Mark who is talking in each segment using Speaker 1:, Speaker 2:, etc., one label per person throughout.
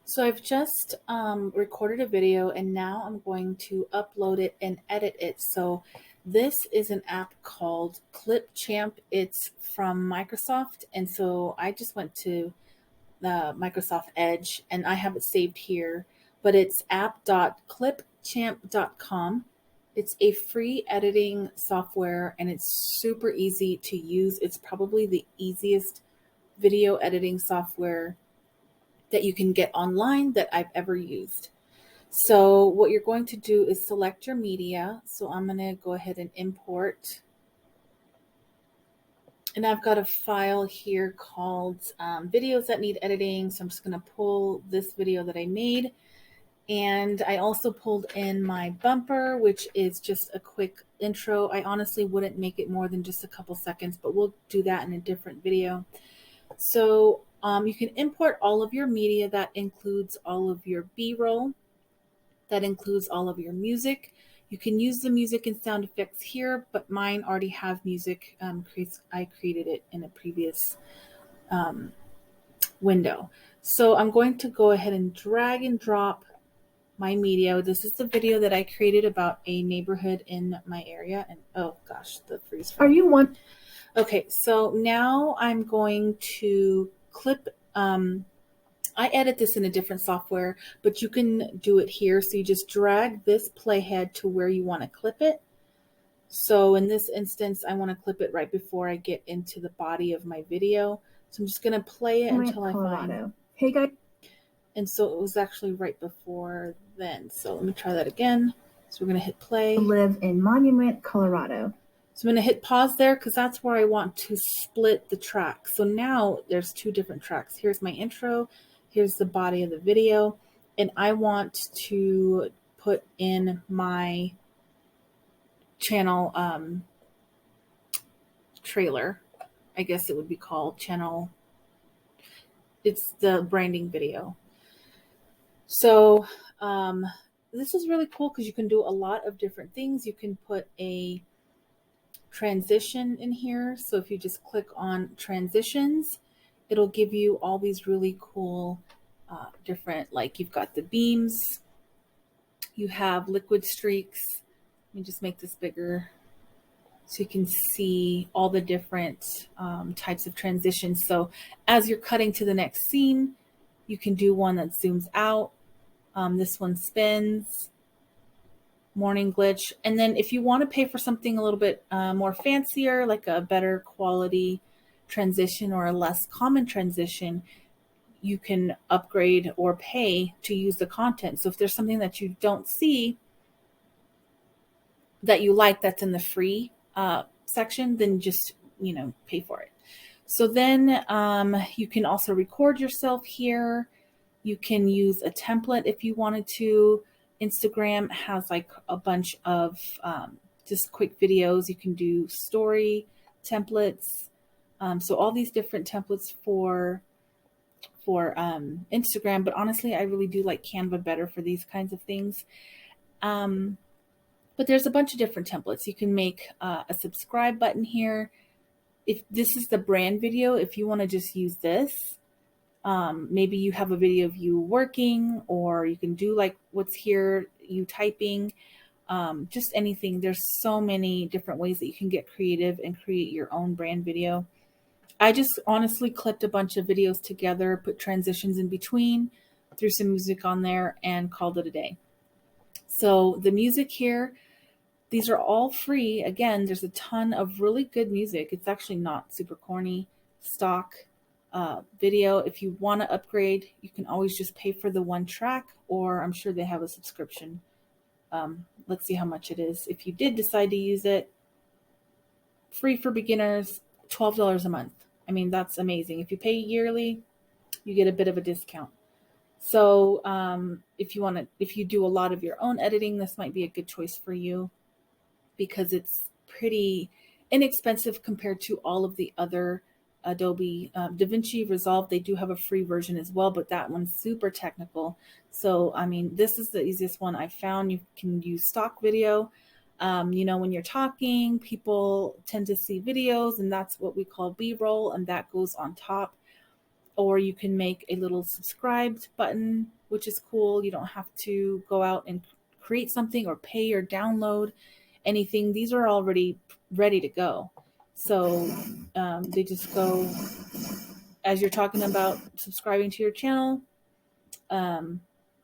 Speaker 1: So I've just recorded a video and now I'm going to upload it and edit it. So this is an app called Clipchamp. It's from Microsoft. And so I just went to the Microsoft Edge and I have it saved here, but it's app.clipchamp.com. It's a free editing software and it's super easy to use. It's probably the easiest video editing software that you can get online that I've ever used. So what you're going to do is select your media. So I'm going to go ahead and import. And I've got a file here called videos that need editing. So I'm just going to pull this video that I made. And I also pulled in my bumper, which is just a quick intro. I honestly wouldn't make it more than just a couple seconds, but we'll do that in a different video. So you can import all of your media. That includes all of your B-roll. That includes all of your music. You can use the music and sound effects here, but mine already have music. I created it in a previous window. So I'm going to go ahead and drag and drop my media. This is the video that I created about a neighborhood in my area. And oh gosh, the freeze frame.
Speaker 2: Are you one?
Speaker 1: Okay, so now I'm going to clip. I edit this in a different software, but you can do it here. So you just drag this playhead to where you want to clip it. So in this instance, I want to clip it right before I get into the body of my video. So I'm just going to play it until I find.
Speaker 2: Hey guys.
Speaker 1: And so it was actually right before then. So let me try that again. So we're going to hit play.
Speaker 2: Live in Monument, Colorado.
Speaker 1: So I'm going to hit pause there because that's where I want to split the track. So now there's two different tracks. Here's my intro. Here's the body of the video. And I want to put in my channel trailer. I guess it would be called channel. It's the branding video. So this is really cool because you can do a lot of different things. You can put a transition in here. So if you just click on transitions, it'll give you all these really cool different, like you've got the beams, you have liquid streaks. Let me just make this bigger so you can see all the different types of transitions. So as you're cutting to the next scene, you can do one that zooms out. This one spins, morning glitch. And then if you want to pay for something a little bit more fancier, like a better quality transition or a less common transition, you can upgrade or pay to use the content. So if there's something that you don't see that you like that's in the free section, then just, pay for it. So then you can also record yourself here. You can use a template if you wanted to. Instagram has like a bunch of just quick videos. You can do story templates. So all these different templates for Instagram, but honestly, I really do like Canva better for these kinds of things. But there's a bunch of different templates. You can make a subscribe button here. If this is the brand video, if you want to just use this, maybe you have a video of you working, or you can do like what's here, you typing, just anything. There's so many different ways that you can get creative and create your own brand video. I just honestly clipped a bunch of videos together, put transitions in between, threw some music on there, and called it a day. So the music here, these are all free. Again, there's a ton of really good music. It's actually not super corny, stock video. If you want to upgrade, you can always just pay for the one track, or I'm sure they have a subscription. Let's see how much it is. If you did decide to use it, free for beginners, $12 a month. I mean, that's amazing. If you pay yearly, you get a bit of a discount. So if you do a lot of your own editing, this might be a good choice for you because it's pretty inexpensive compared to all of the other Adobe DaVinci Resolve. They do have a free version as well, but that one's super technical. So, I mean, this is the easiest one I found. You can use stock video. When you're talking, people tend to see videos, and that's what we call B-roll, and that goes on top. or you can make a little subscribed button, which is cool. You don't have to go out and create something or pay or download anything. These are already ready to go. So they just go as you're talking about subscribing to your channel.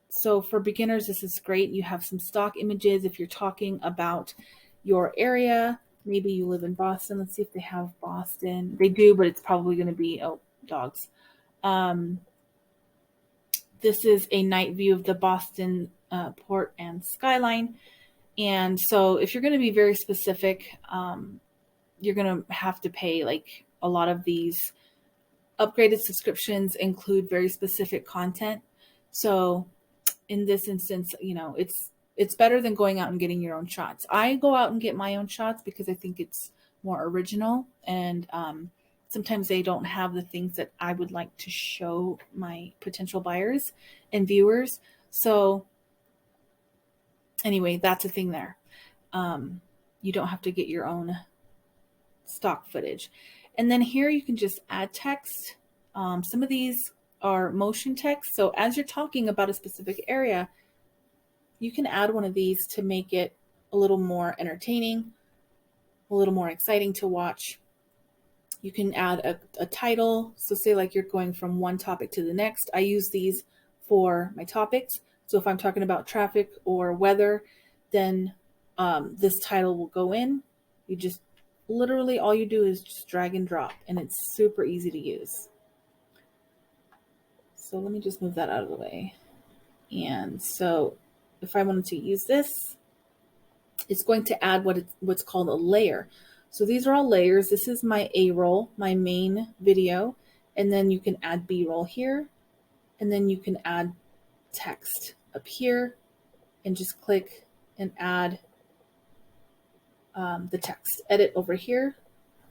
Speaker 1: So for beginners, this is great. You have some stock images if you're talking about your area. Maybe you live in Boston. Let's see if they have Boston. They do, but it's probably going to be, dogs. This is a night view of the Boston port and skyline. And so if you're going to be very specific, you're going to have to pay. Like a lot of these upgraded subscriptions include very specific content. So in this instance, it's better than going out and getting your own shots. I go out and get my own shots because I think it's more original, and sometimes they don't have the things that I would like to show my potential buyers and viewers. So anyway, that's a thing there. You don't have to get your own stock footage. And then here you can just add text. Some of these are motion text. So as you're talking about a specific area, you can add one of these to make it a little more entertaining, a little more exciting to watch. You can add a title. So say like you're going from one topic to the next. I use these for my topics. So if I'm talking about traffic or weather, then this title will go in. You just literally all you do is just drag and drop, and it's super easy to use. So let me just move that out of the way. And so if I wanted to use this, it's going to add what's called a layer. So these are all layers. This is my A roll, my main video, and then you can add B roll here, and then you can add text up here, and just click and add the text. Edit over here.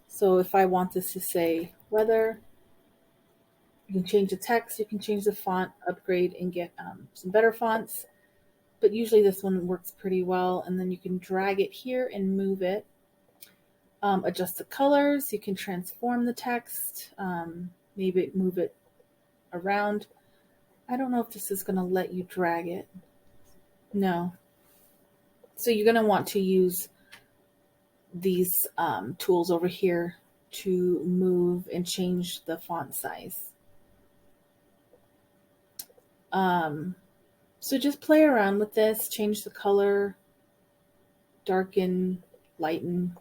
Speaker 1: So if I want this to say weather, you can change the text, you can change the font, upgrade, and get some better fonts. But usually this one works pretty well. And then you can drag it here and move it. Adjust the colors. You can transform the text. Maybe move it around. I don't know if this is going to let you drag it. No. So you're going to want to use these tools over here to move and change the font size. So just play around with this, change the color, darken, lighten.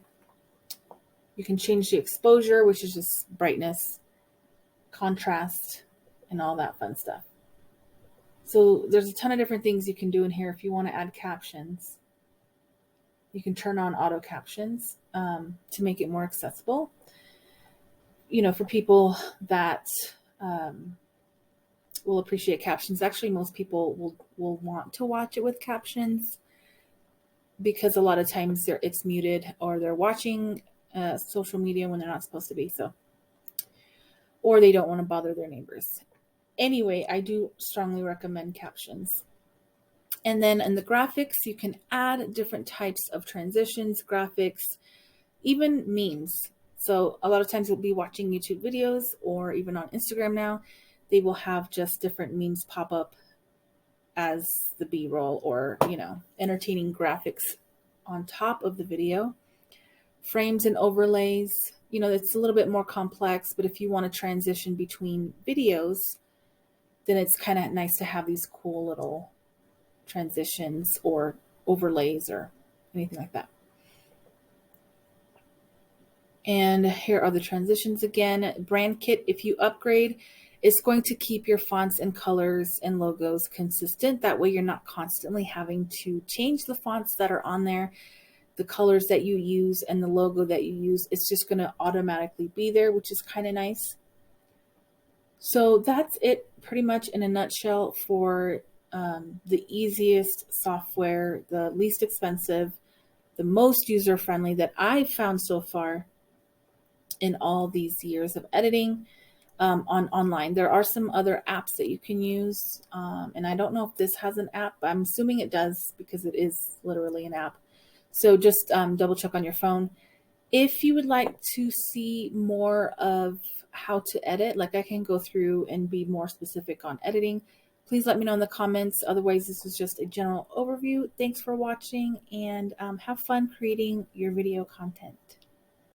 Speaker 1: You can change the exposure, which is just brightness, contrast, and all that fun stuff. So there's a ton of different things you can do in here. If you want to add captions, you can turn on auto captions to make it more accessible. For people that will appreciate captions. Actually, most people will want to watch it with captions because a lot of times it's muted, or they're watching social media when they're not supposed to be. So, or they don't want to bother their neighbors. Anyway, I do strongly recommend captions. And then in the graphics, you can add different types of transitions, graphics, even memes. So a lot of times you'll be watching YouTube videos, or even on Instagram now, they will have just different memes pop up as the B-roll, or, entertaining graphics on top of the video. Frames and overlays, it's a little bit more complex, but if you want to transition between videos, then it's kind of nice to have these cool little transitions or overlays or anything like that. And here are the transitions again. Brand kit, if you upgrade, it's going to keep your fonts and colors and logos consistent. That way you're not constantly having to change the fonts that are on there, the colors that you use, and the logo that you use. It's just going to automatically be there, which is kind of nice. So that's it pretty much in a nutshell for the easiest software, the least expensive, the most user-friendly that I've found so far in all these years of editing online. There are some other apps that you can use, and I don't know if this has an app, but I'm assuming it does because it is literally an app. So just double check on your phone. If you would like to see more of how to edit, like I can go through and be more specific on editing, please let me know in the comments. Otherwise, this is just a general overview. Thanks for watching, and have fun creating your video content.